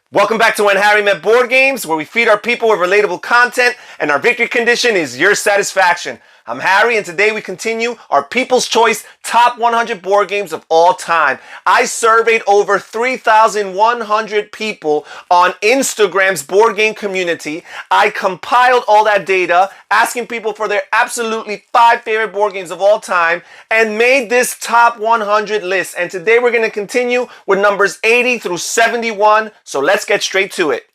Welcome back to When Harry Met Board Games, where we feed our people with relatable content, and our victory condition is your satisfaction. I'm Harry, and today we continue our People's Choice Top 100 Board Games of all time. I surveyed over 3,100 people on Instagram's board game community. I compiled all that data, asking people for their absolutely 5 favorite board games of all time, and made this Top 100 list. And today we're going to continue with numbers 80 through 71, so let's get straight to it.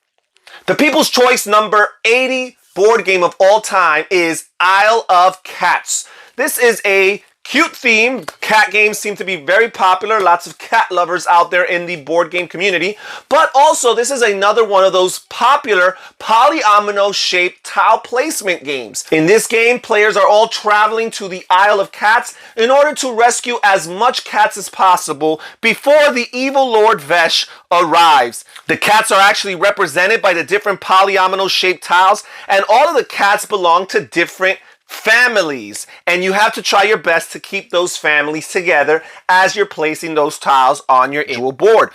The People's Choice number 80 board game of all time is Isle of Cats. This is a cute theme. Cat games seem to be very popular. Lots of cat lovers out there in the board game community. But also, this is another one of those popular polyomino shaped tile placement games. In this game, players are all traveling to the Isle of Cats in order to rescue as much cats as possible before the evil Lord Vesh arrives. The cats are actually represented by the different polyomino shaped tiles, and all of the cats belong to different families, and you have to try your best to keep those families together as you're placing those tiles on your individual board.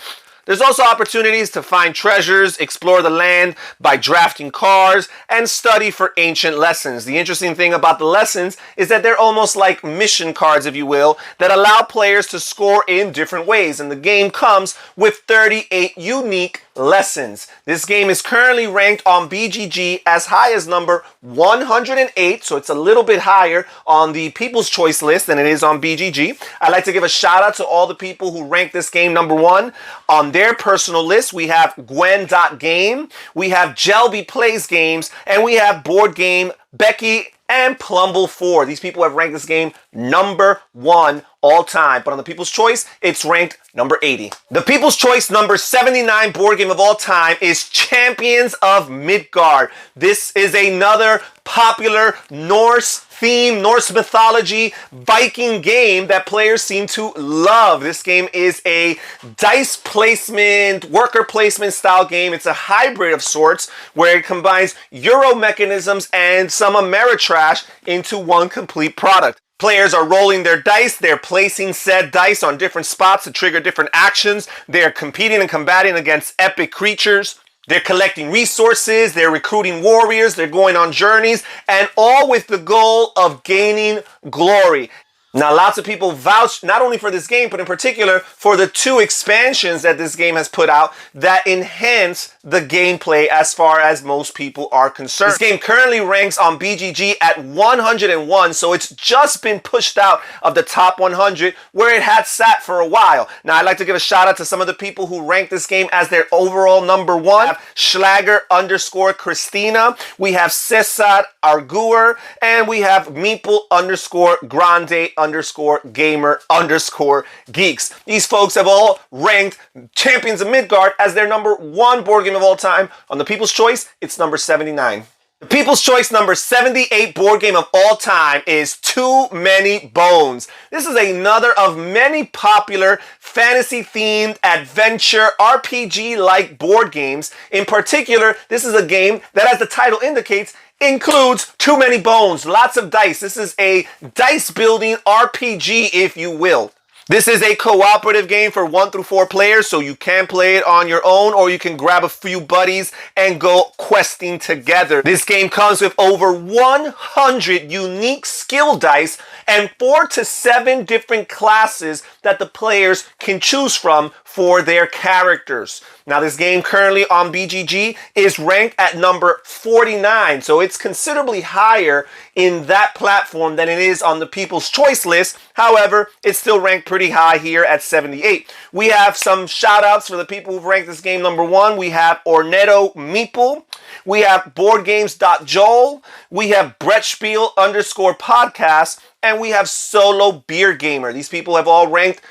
There's also opportunities to find treasures, explore the land by drafting cards, and study for ancient lessons. The interesting thing about the lessons is that they're almost like mission cards, if you will, that allow players to score in different ways. And the game comes with 38 unique lessons. This game is currently ranked on BGG as high as number 108, so it's a little bit higher on the People's Choice list than it is on BGG. I'd like to give a shout out to all the people who ranked this game number 1 on their personal list. We have Gwen.game, we have Jelby Plays Games, and we have Board Game Becky and Plumble4. These people have ranked this game number 1 all time, but on the People's Choice, it's ranked number 80. The People's Choice number 79 board game of all time is Champions of Midgard. This is another popular Norse mythology, Viking game that players seem to love. This game is a dice placement, worker placement style game. It's a hybrid of sorts where it combines Euro mechanisms and some Ameritrash into one complete product. Players are rolling their dice, they're placing said dice on different spots to trigger different actions, they're competing and combating against epic creatures, they're collecting resources, they're recruiting warriors, they're going on journeys, and all with the goal of gaining glory. Now, lots of people vouch not only for this game, but in particular for the 2 expansions that this game has put out that enhance the gameplay as far as most people are concerned. This game currently ranks on BGG at 101, so it's just been pushed out of the top 100 where it had sat for a while. Now, I'd like to give a shout out to some of the people who ranked this game as their overall number 1. We have Schlager_Christina, we have Cesar Arguer, and we have Meeple_Grande_Gamer_Geeks. These folks have all ranked Champions of Midgard as their number 1 board game of all time. On the People's Choice, it's number 79. The People's Choice number 78 board game of all time is Too Many Bones. This is another of many popular fantasy-themed adventure RPG-like board games. In particular, this is a game that, as the title indicates, includes too many bones, lots of dice. This is a dice-building RPG, if you will. This is a cooperative game for 1 through 4 players, so you can play it on your own or you can grab a few buddies and go questing together. This game comes with over 100 unique skill dice and 4 to 7 different classes that the players can choose from for their characters. Now, this game currently on BGG is ranked at number 49, so it's considerably higher in that platform than it is on the People's Choice list. However, it's still ranked pretty high here at 78. We have some shout outs for the people who've ranked this game number 1. We have Ornetto Meeple, we have BoardGames.Joel, we have Brettspiel_podcast, and we have Solo Beer Gamer. These people have all ranked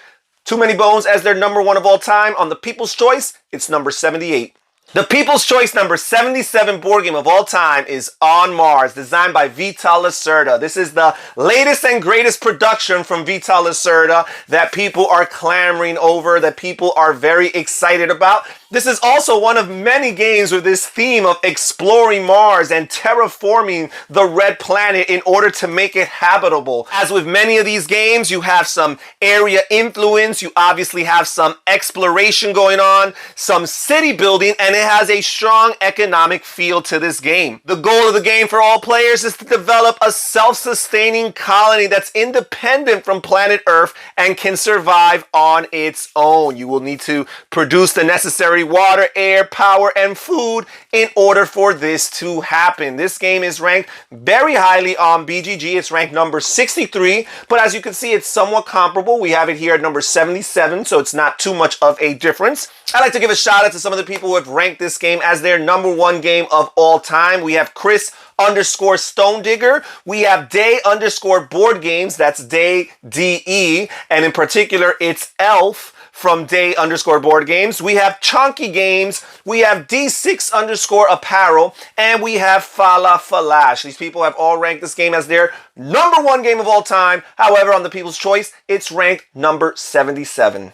Too Many Bones as their number 1 of all time. On the People's Choice, it's number 78. The People's Choice number 77 board game of all time is On Mars, designed by Vital Lacerda. This is the latest and greatest production from Vital Lacerda that people are clamoring over, that people are very excited about. This is also one of many games with this theme of exploring Mars and terraforming the red planet in order to make it habitable. As with many of these games, you have some area influence, you obviously have some exploration going on, some city building, and it has a strong economic feel to this game. The goal of the game for all players is to develop a self-sustaining colony that's independent from planet Earth and can survive on its own. You will need to produce the necessary water, air, power, and food in order for this to happen. This game is ranked very highly on BGG. It's ranked number 63, but as you can see, it's somewhat comparable. We have it here at number 77, so it's not too much of a difference. I'd like to give a shout out to some of the people who have ranked this game as their #1 game of all time. We have Chris_Stone Digger. We have Day_Board Games. That's Day DE, and in particular, it's Elf from Day_Board Games. We have Chonky Games. We have D6_Apparel, and we have Falash. These people have all ranked this game as their #1 game of all time. However, on the People's Choice, it's ranked number 77.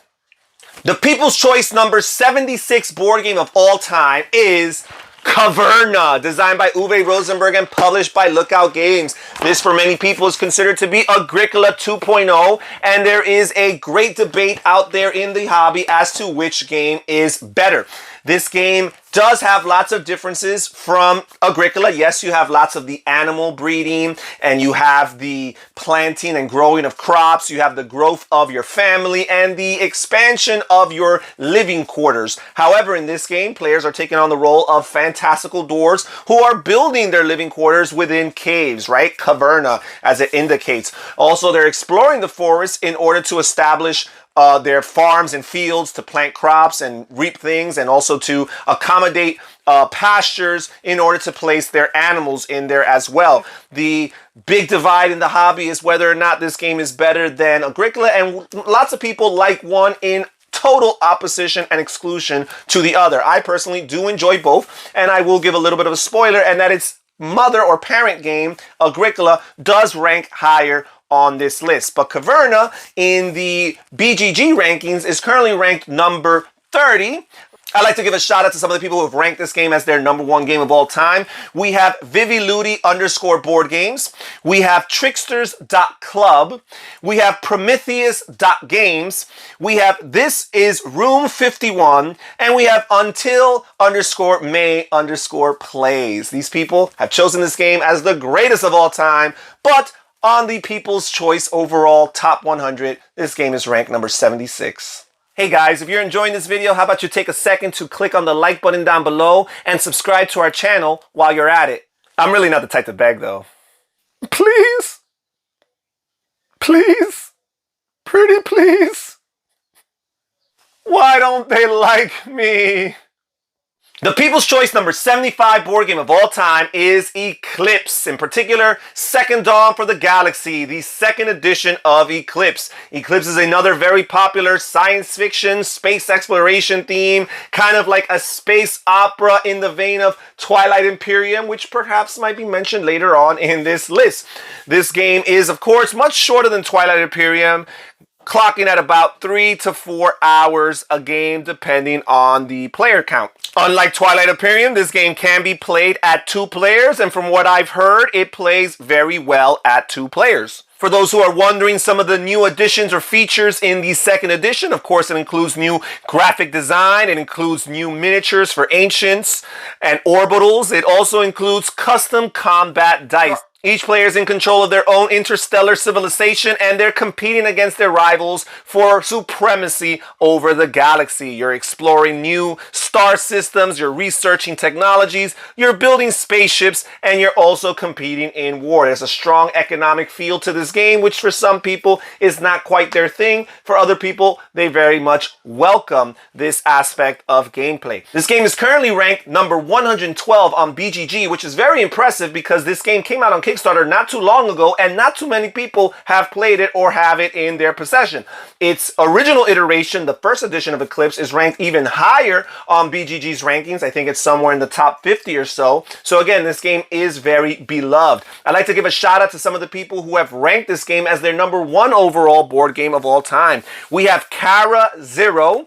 The People's Choice number 76 board game of all time is Caverna, designed by Uwe Rosenberg and published by Lookout Games. This, for many people, is considered to be Agricola 2.0, and there is a great debate out there in the hobby as to which game is better. This game does have lots of differences from Agricola. Yes, you have lots of the animal breeding, and you have the planting and growing of crops. You have the growth of your family and the expansion of your living quarters. However, in this game, players are taking on the role of fantastical dwarves who are building their living quarters within caves, right? Caverna, as it indicates. Also, they're exploring the forest in order to establish their farms and fields to plant crops and reap things, and also to accommodate pastures in order to place their animals in there as well. The big divide in the hobby is whether or not this game is better than Agricola, and lots of people like one in total opposition and exclusion to the other. I personally do enjoy both, and I will give a little bit of a spoiler, and that its mother or parent game, Agricola, does rank higher on this list. But Caverna in the BGG rankings is currently ranked number 30. I'd like to give a shout out to some of the people who have ranked this game as their #1 game of all time. We have Viviludi_Board Games. We have Tricksters.club. We have Prometheus.games. We have This is Room 51. And we have Until_May_plays. These people have chosen this game as the greatest of all time, but on the People's Choice overall top 100, this game is ranked number 76. Hey guys, if you're enjoying this video, how about you take a second to click on the like button down below and subscribe to our channel while you're at it. I'm really not the type to beg though. Please. Please. Pretty please. Why don't they like me? The People's Choice number 75 board game of all time is Eclipse. In particular, Second Dawn for the Galaxy, the second edition of Eclipse. Eclipse is another very popular science fiction, space exploration theme, kind of like a space opera in the vein of Twilight Imperium, which perhaps might be mentioned later on in this list. This game is, of course, much shorter than Twilight Imperium, clocking at about 3 to 4 hours a game, depending on the player count. Unlike Twilight Imperium, this game can be played at 2 players, and from what I've heard, it plays very well at 2 players. For those who are wondering some of the new additions or features in the second edition, of course, it includes new graphic design, it includes new miniatures for ancients and orbitals, it also includes custom combat dice. Each player is in control of their own interstellar civilization, and they're competing against their rivals for supremacy over the galaxy. You're exploring new star systems, you're researching technologies, you're building spaceships, and you're also competing in war. There's a strong economic feel to this game, which for some people is not quite their thing. For other people, they very much welcome this aspect of gameplay. This game is currently ranked number 112 on BGG, which is very impressive because this game came out on Kickstarter not too long ago, and not too many people have played it or have it in their possession. Its original iteration, the first edition of Eclipse, is ranked even higher on BGG's rankings. I think it's somewhere in the top 50 or so. So again, this game is very beloved. I'd like to give a shout out to some of the people who have ranked this game as their #1 overall board game of all time. We have Kara Zero.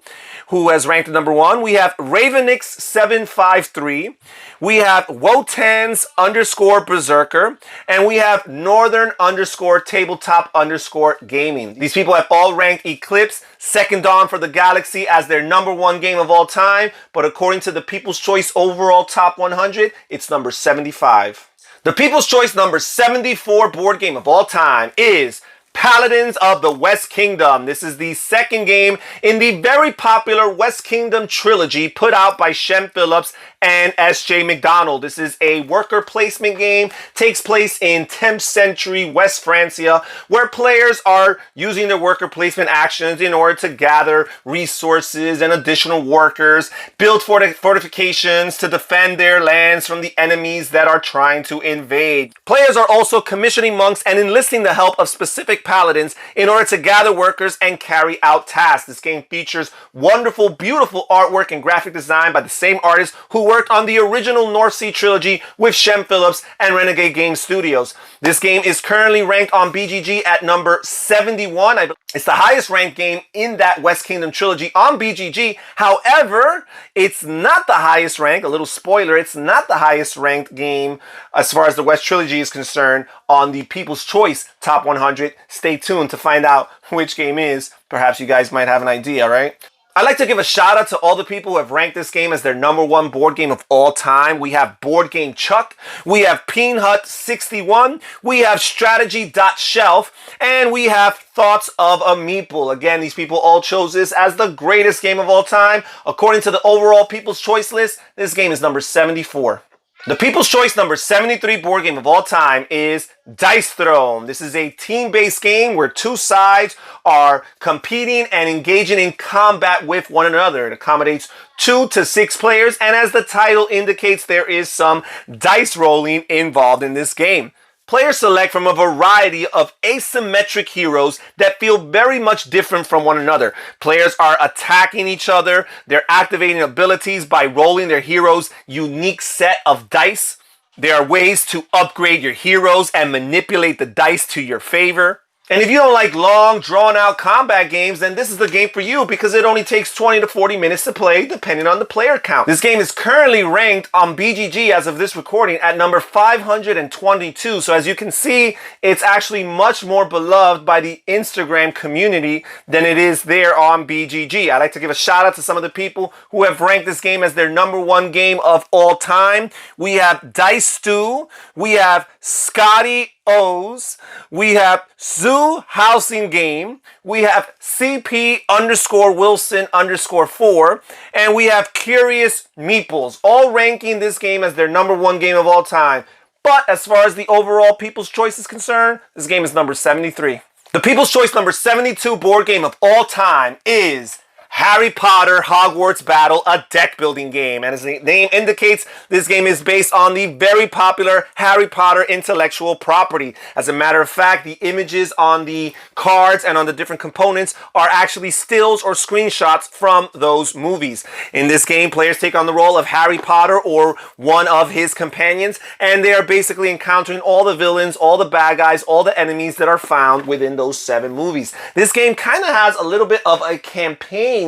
who has ranked at number 1. We have Ravenix753. We have Wotan's _ Berserker. And we have Northern _ Tabletop _ Gaming. These people have all ranked Eclipse Second Dawn for the Galaxy as their number 1 game of all time. But according to the People's Choice overall top 100, it's number 75. The People's Choice number 74 board game of all time is Paladins of the West Kingdom. This is the second game in the very popular West Kingdom trilogy put out by Shem Phillips and S.J. McDonald. This is a worker placement game, takes place in 10th century West Francia, where players are using their worker placement actions in order to gather resources and additional workers, build fortifications to defend their lands from the enemies that are trying to invade. Players are also commissioning monks and enlisting the help of specific paladins in order to gather workers and carry out tasks. This game features wonderful, beautiful artwork and graphic design by the same artist who worked on the original North Sea trilogy with Shem Phillips and Renegade Game Studios. This game is currently ranked on BGG at number 71. It's the highest ranked game in that West Kingdom trilogy on BGG. However, it's not the highest ranked, a little spoiler, it's not the highest ranked game as far as the West trilogy is concerned on the People's Choice Top 100. Stay tuned to find out which game is. Perhaps you guys might have an idea, right? I'd like to give a shout out to all the people who have ranked this game as their number 1 board game of all time. We have Board Game Chuck, we have Peen Hut 61, we have Strategy.shelf, and we have Thoughts of a Meeple. Again, these people all chose this as the greatest game of all time. According to the overall People's Choice list, this game is number 74. The People's Choice number 73 board game of all time is Dice Throne. This is a team-based game where 2 sides are competing and engaging in combat with one another. It accommodates 2 to 6 players, and as the title indicates, there is some dice rolling involved in this game. Players select from a variety of asymmetric heroes that feel very much different from one another. Players are attacking each other. They're activating abilities by rolling their heroes' unique set of dice. There are ways to upgrade your heroes and manipulate the dice to your favor. And if you don't like long, drawn-out combat games, then this is the game for you because it only takes 20 to 40 minutes to play, depending on the player count. This game is currently ranked on BGG as of this recording at number 522. So as you can see, it's actually much more beloved by the Instagram community than it is there on BGG. I'd like to give a shout out to some of the people who have ranked this game as their number 1 game of all time. We have Dice Stew, we have Scotty O's, we have Zoo Housing Game, we have CP_Wilson_4, and we have Curious Meeples, all ranking this game as their number 1 game of all time. But as far as the overall People's Choice is concerned, this game is number 73. The People's Choice number 72 board game of all time is Harry Potter Hogwarts Battle, a deck building game. And as the name indicates, this game is based on the very popular Harry Potter intellectual property. As a matter of fact, the images on the cards and on the different components are actually stills or screenshots from those movies. In this game, players take on the role of Harry Potter or one of his companions, and they are basically encountering all the villains, all the bad guys, all the enemies that are found within those 7 movies. This game kind of has a little bit of a campaign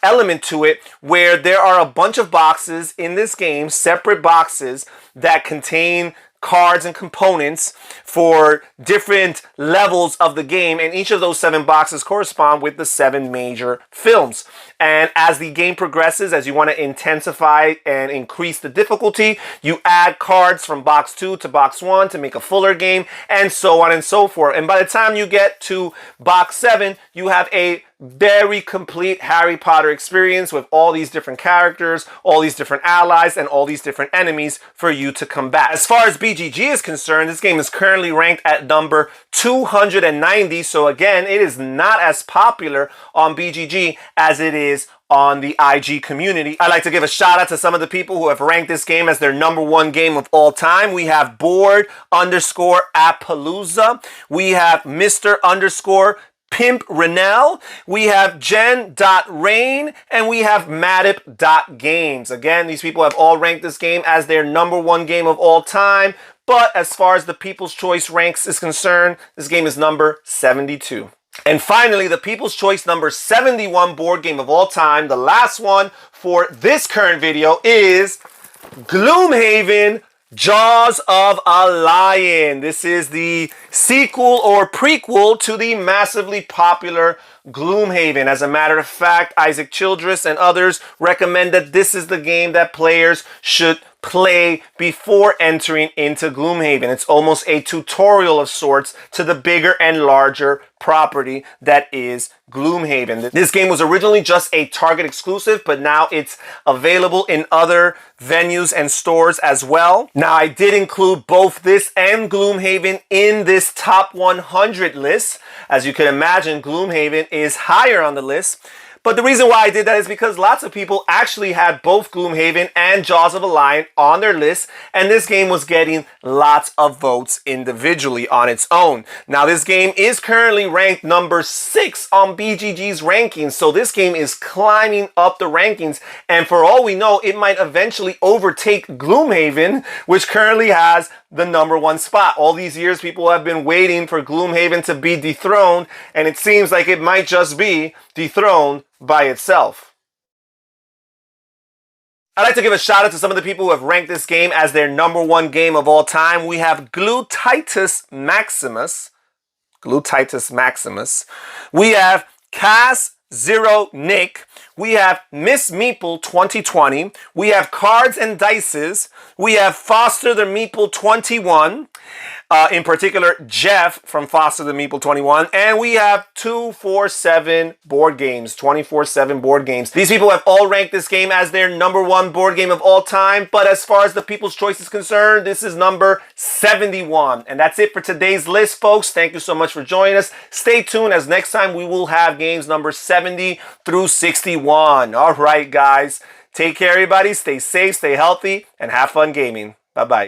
element to it where there are a bunch of boxes in this game, separate boxes that contain cards and components for different levels of the game, and each of those 7 boxes correspond with the 7 major films. And as the game progresses, as you want to intensify and increase the difficulty, you add cards from box 2 to box 1 to make a fuller game, and so on and so forth. And by the time you get to box 7, you have a very complete Harry Potter experience with all these different characters, all these different allies, and all these different enemies for you to combat. As far as BGG is concerned, this game is currently ranked at number 290. So again, it is not as popular on BGG as it is on the IG community. I'd like to give a shout out to some of the people who have ranked this game as their number 1 game of all time. We have Board_Appalooza. We have Mr_Pimp Renell, we have Jen.Rain, and we have Madip.Games. Again, these people have all ranked this game as their number 1 game of all time, but as far as the People's Choice ranks is concerned, this game is number 72. And finally, the People's Choice number 71 board game of all time, the last one for this current video, is Gloomhaven, Jaws of a Lion. This is the sequel or prequel to the massively popular Gloomhaven. As a matter of fact, Isaac Childress and others recommend that this is the game that players should play before entering into Gloomhaven. It's almost a tutorial of sorts to the bigger and larger property that is Gloomhaven. This game was originally just a Target exclusive, but now it's available in other venues and stores as well. Now, I did include both this and Gloomhaven in this top 100 list. As you can imagine, Gloomhaven is higher on the list. But the reason why I did that is because lots of people actually had both Gloomhaven and Jaws of a Lion on their list, and this game was getting lots of votes individually on its own. Now, this game is currently ranked number 6 on BGG's rankings, so this game is climbing up the rankings, and for all we know, it might eventually overtake Gloomhaven, which currently has the number 1 spot. All these years, people have been waiting for Gloomhaven to be dethroned, and it seems like it might just be dethroned by itself. I'd like to give a shout out to some of the people who have ranked this game as their number 1 game of all time. We have Glutitus Maximus. We have Cass Zero Nick. We have Miss Meeple 2020. We have Cards and Dices. We have Foster the Meeple 21. In particular, Jeff from Foster the Meeple 21. And we have 247 board games, 24/7 board games. These people have all ranked this game as their number 1 board game of all time. But as far as the People's Choice is concerned, this is number 71. And that's it for today's list, folks. Thank you so much for joining us. Stay tuned, as next time we will have games number 70 through 61. All right, guys. Take care, everybody. Stay safe, stay healthy, and have fun gaming. Bye-bye.